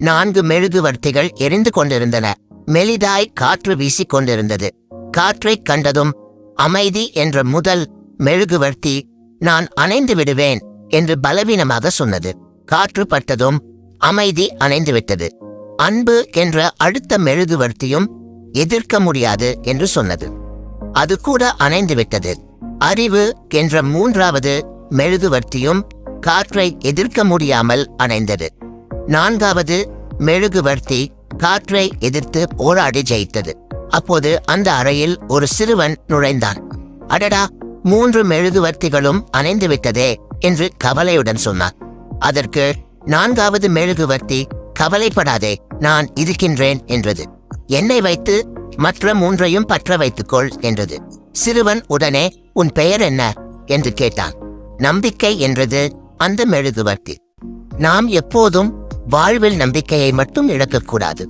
4 மெழுகுவர்த்திகள் எரிந்து கொண்டிருந்தன. மெலிதாய் காற்று வீசிக் கொண்டிருந்தது. காற்றைக் கண்டதும் அமைதி என்ற முதல் மெழுகுவர்த்தி நான் அணைந்து விடுவேன் என்று பலவீனமாக சொன்னது. காற்று பட்டதும் அமைதி அணைந்துவிட்டது. அன்பு என்ற அடுத்த மெழுகுவர்த்தியும் எதிர்க்க முடியாது என்று சொன்னது. அது கூட அணைந்துவிட்டது. அறிவு என்ற 3வது மெழுகுவர்த்தியும் காற்றை எதிர்க்க முடியாமல் அணைந்தது. 4வது மெழுகுவர்த்தி காற்றை எதிர்த்து போராடி ஜெயித்தது. அப்போது அந்த அறையில் ஒரு சிறுவன் நுழைந்தான். அடடா, 3 மெழுகுவர்த்திகளும் அணைந்துவிட்டதே என்று கவலையுடன் சொன்னான். அதற்கு 4வது மெழுகுவர்த்தி, கவலைப்படாதே, நான் இருக்கின்றேன் என்றது. என்னை வைத்து மற்ற 3ஐயும் பற்ற வைத்துக்கொள் என்றது. சிறுவன் உடனே, உன் பெயர் என்ன என்று கேட்டான். நம்பிக்கை என்றது அந்த மெழுகுவர்த்தி. நாம் எப்போதும் வாழ்வில் நம்பிக்கையை மட்டும் இழக்கக்கூடாது.